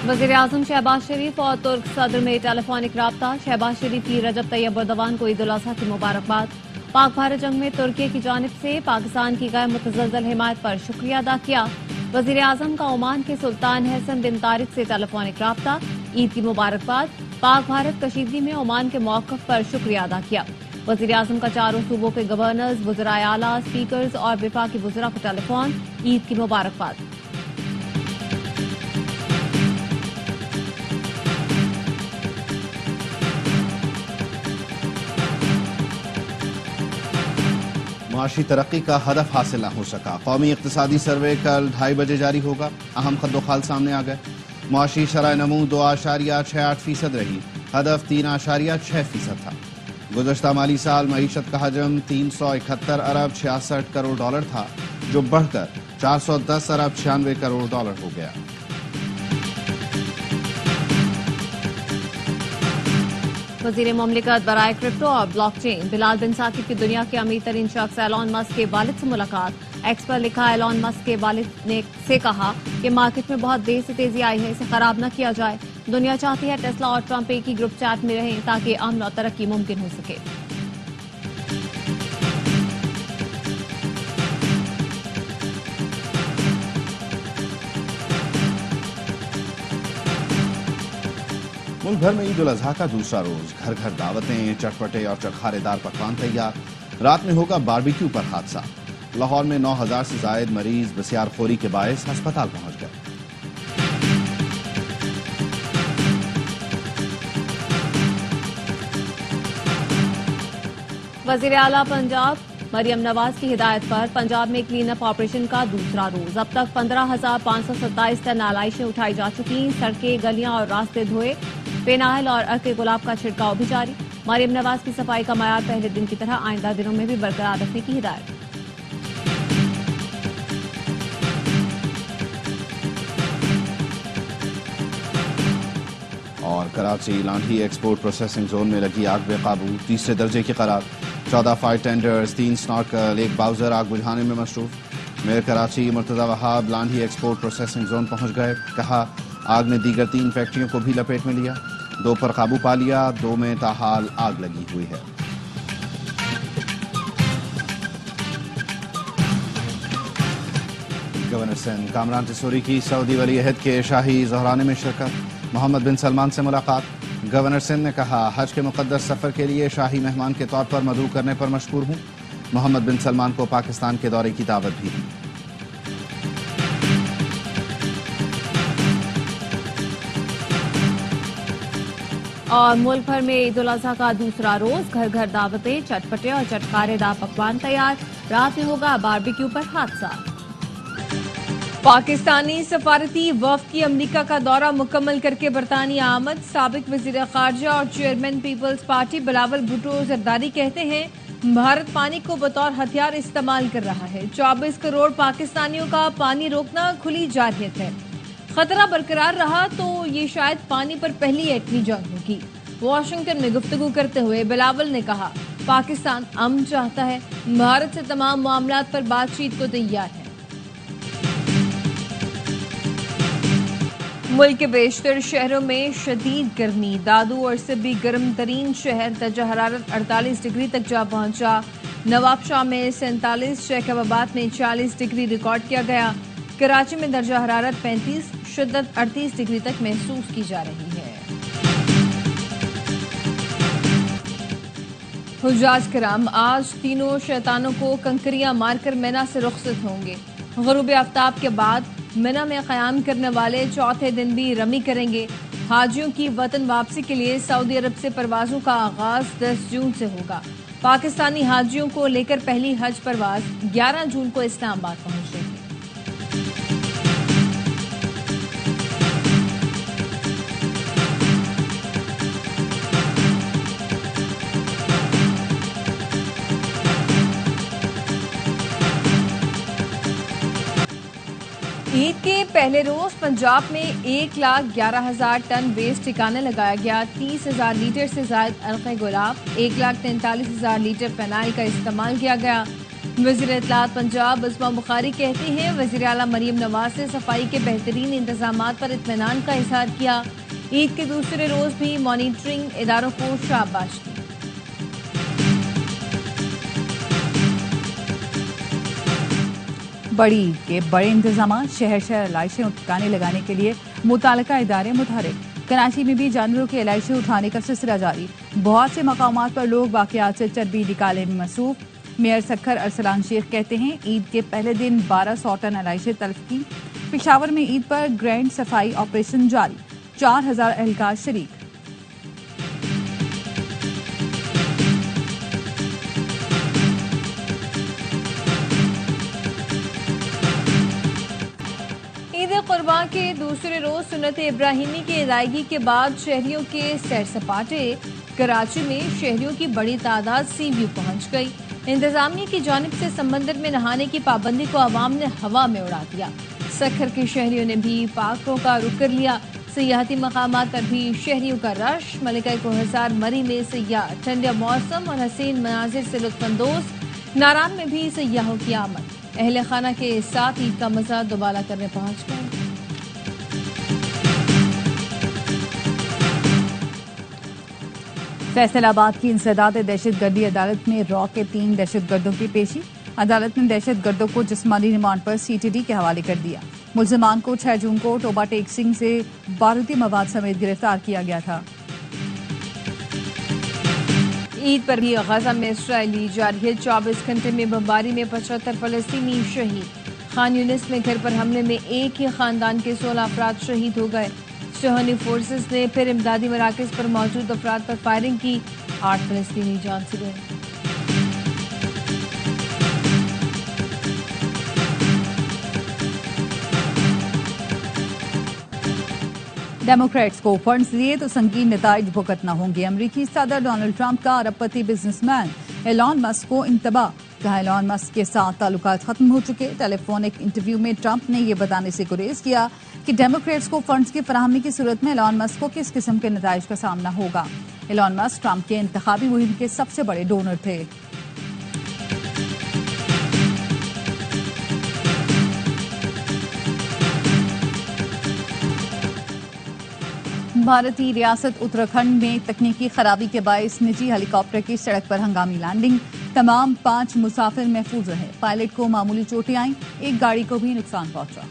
वज़ीर-ए-आज़म शहबाज शरीफ और तुर्क सदर में टेलीफोनिक राब्ता। शहबाज शरीफ की रजब तैयब एर्दोगान को ईद उल अज़हा की मुबारकबाद। पाक भारत जंग में तुर्की की जानिब से पाकिस्तान की गैर मुतज़लज़ल हिमायत पर शुक्रिया अदा किया। वज़ीर-ए-आज़म का ओमान के सुल्तान हैसन बिन तारिक से टेलीफोनिक राब्ता। ईद की मुबारकबाद। पाक भारत कशीदगी में ओमान के मौक़िफ़ पर शुक्रिया अदा किया। वज़ीर-ए-आज़म का चारों सूबों के गवर्नर्स, वज़राए आला, स्पीकर्स और विफाकी वज़रा को टेलीफोन। ईद की मुबारकबाद। माशी तरक्की का हदफ हासिल न हो सका। कौमी इक़्तिसादी सर्वे कल 2:30 बजे जारी होगा। अहम खद्दोखाल सामने आ गए। माशी शरह नमू 2.68% रही। हदफ 3.6% था। गुज़श्ता माली साल मईशत का हजम 371 अरब 66 करोड़ डॉलर था, जो बढ़कर 410 अरब 96 करोड़ डॉलर हो गया। वज़ीर मुमलिकत बराए क्रिप्टो और ब्लॉकचेन बिलाल बिन साकिब की दुनिया के अमीर तरीन शख्स एलॉन मस्क के वालिद से मुलाकात। एक्स पर लिखा, एलॉन मस्क के वालिद ने से कहा कि मार्केट में बहुत देर से तेजी आई है, इसे खराब न किया जाए। दुनिया चाहती है टेस्ला और ट्रंप एक ही ग्रुप चैट में रहें ताकि अमन और तरक्की मुमकिन हो सके। मुल्क भर में ईद उल अज़हा का दूसरा रोज। घर घर दावतें, चटपटे और चटखारेदार पकवान तैयार। रात में होगा बारबेक्यू पर हादसा। लाहौर में 9,000 से जायद मरीज बसियारखोरी के बायस अस्पताल पहुंच गए। वज़ीर आला पंजाब मरियम नवाज की हिदायत पर पंजाब में क्लीन अप ऑपरेशन का दूसरा रोज। अब तक 15,527 टन आलाइशें उठाई जा चुकी। सड़कें, गलियां और रास्ते धोए। पेनाहल और अर्के गुलाब का छिड़काव भी जारी। मरियम नवाज की सफाई का मयार पहले दिन की तरह आइंदा दिनों में भी बरकरार रखने की हिदायत। और कराची लांठी एक्सपोर्ट प्रोसेसिंग जोन में लगी आग बेकाबू। तीसरे दर्जे की करार। 14 फायर टेंडर्स, 3 स्नॉर्कल, 1 बाउजर आग बुझाने में मसरूफ। Mayor Karachi Murtaza Wahab Landhi export processing zone पहुंच गए। कहा, आग ने दीगर 3 फैक्ट्रियों को भी लपेट में लिया। 2 पर काबू पा लिया, 2 में ताहाल आग लगी हुई है। गवर्नर सिंध कामरान तिसोरी की सऊदी वली अहद के शाही ज़हराने में शिरकत। मोहम्मद बिन सलमान से मुलाकात। गवर्नर सिंध ने कहा, हज के मुकद्दस सफर के लिए शाही मेहमान के तौर पर मदऊ करने पर मशकूर हूं। मोहम्मद बिन सलमान को पाकिस्तान के दौरे की दावत भी दी। और मुल्क भर में ईद उल अज़हा का दूसरा रोज। घर घर दावतें, चटपटे और चटखारेदार पकवान तैयार। रात में होगा बारबेक्यू पर हादसा। पाकिस्तानी सफारती वफ़द की अमरीका का दौरा मुकम्मल करके बरतानिया आमद। साबिक वज़ीर ख़ारजा और चेयरमैन पीपल्स पार्टी बिलावल भुट्टो ज़रदारी कहते हैं, भारत पानी को बतौर हथियार इस्तेमाल कर रहा है। 24 करोड़ पाकिस्तानियों का पानी रोकना खुली जारहियत है। खतरा बरकरार रहा तो ये शायद पानी पर पहली एटमी जंग होगी। वाशिंगटन में गुफ्तगू करते हुए बिलावल ने कहा, पाकिस्तान अमन चाहता है, भारत से तमाम मामलात पर बातचीत को तैयार है। मुल्क के बेशतर शहरों में शदीद गर्मी। दादू और सिब्बी गर्म तरीन शहर, दर्जा हरारत 48 डिग्री तक जा पहुंचा। नवाबशाह में 47, शेखबाद में 40 डिग्री रिकॉर्ड किया गया। कराची में दर्जा हरारत 35, शिद्दत 38 डिग्री तक महसूस की जा रही है। हुज्जाज किराम आज तीनों शैतानों को कंकरियां मारकर मिना से रुखसत होंगे। गुरूब आफ्ताब के बाद मिना में क़याम करने वाले चौथे दिन भी रमी करेंगे। हाजियों की वतन वापसी के लिए सऊदी अरब से परवाजों का आगाज 10 जून से होगा। पाकिस्तानी हाजियों को लेकर पहली हज परवाज 11 जून को इस्लामाबाद पहुंचेगी। ईद के पहले रोज पंजाब में 1,11,000 टन वेस्ट ठिकाने लगाया गया। 30,000 लीटर से ज्यादा अर्क़े गुलाब, 1,43,000 लीटर फिनाइल का इस्तेमाल किया गया। वज़ीर इत्तलात पंजाब उस्मा बुखारी कहते हैं वज़ीर आला मरीम नवाज ने सफाई के बेहतरीन इंतजामात पर इत्मीनान का इजहार किया। ईद के दूसरे रोज भी मॉनिटरिंग इदारों को शाबाश दी। बड़ी ईद के बड़े इंतजाम, शहर शहर इलाइशें और ठिकाने लगाने के लिए मुतालिका इदारे मुतहरिक। कराची में भी जानवरों के इलाइशें उठाने का सिलसिला जारी। बहुत से मकामात पर लोग वाकयात से चर्बी निकालने में मसरूफ। मेयर सखर अरसलान शेख कहते हैं ईद के पहले दिन 1200 टन इलाइशें तल्फ की। पेशावर में ईद पर ग्रैंड सफाई ऑपरेशन जारी, 4000 एहलकार शरीक। ईद कुर्बान के दूसरे रोज सुन्नत इब्राहिमी की अदायगी के बाद शहरियों के सैर सपाटे। कराची में शहरियों की बड़ी तादाद सी व्यू पहुंच गई। इंतजामिया की जानिब से समंदर में नहाने की पाबंदी को आवाम ने हवा में उड़ा दिया। सखर के शहरियों ने भी पाकों का रुख कर लिया। सियाहती मकामात पर भी शहरियों का रश। मलिका कोहसार मरी में सयाह ठंडे मौसम और हसीन मनाजिर से लुत्फानंदोज। नारान में भी सयाहों की आमद। अहले खाना के साथ ईद का मजा दोबारा करने पहुंच गए। फैसलाबाद की इंसदाद दहशतगर्दी अदालत में रॉ के 3 दहशतगर्दों की पेशी। अदालत ने दहशतगर्दों को जिस्मानी रिमांड पर CTD के हवाले कर दिया। मुल्जिमान को 6 जून को टोबा टेक सिंह से बारूदी मवाद समेत गिरफ्तार किया गया था। ईद पर भी गजा में इसराइली जारी है। 24 घंटे में बमबारी में 75 फलस्तीनी शहीद। खान यूनिस में घर पर हमले में एक ही खानदान के 16 अफराद शहीद हो गए। शहनी फोर्सेस ने फिर इमदादी मराकज पर मौजूद अफराद पर फायरिंग की। 8 फलस्तीनी जान से गए। डेमोक्रेट्स को फंड्स दिए तो संगीन नताइज भुगतना होंगे। अमरीकी सदर डोनाल्ड ट्रंप का अरबपति बिजनेसमैन एलॉन मस्क को इंतबाह। कहा एलॉन मस्क के साथ ताल्लुकात खत्म हो चुके। टेलीफोनिक इंटरव्यू में ट्रंप ने यह बताने से गुरेज किया कि डेमोक्रेट्स को फंड्स की फराहमी की सूरत में एलॉन मस्क को किस किस्म के नताइज का सामना होगा। एलॉन मस्क ट्रंप के इंतखाबी मुहिम के सबसे बड़े डोनर थे। भारतीय रियासत उत्तराखंड में तकनीकी खराबी के बायस निजी हेलीकॉप्टर की सड़क पर हंगामी लैंडिंग। तमाम 5 मुसाफिर महफूज रहे। पायलट को मामूली चोटें आईं, एक गाड़ी को भी नुकसान पहुंचा।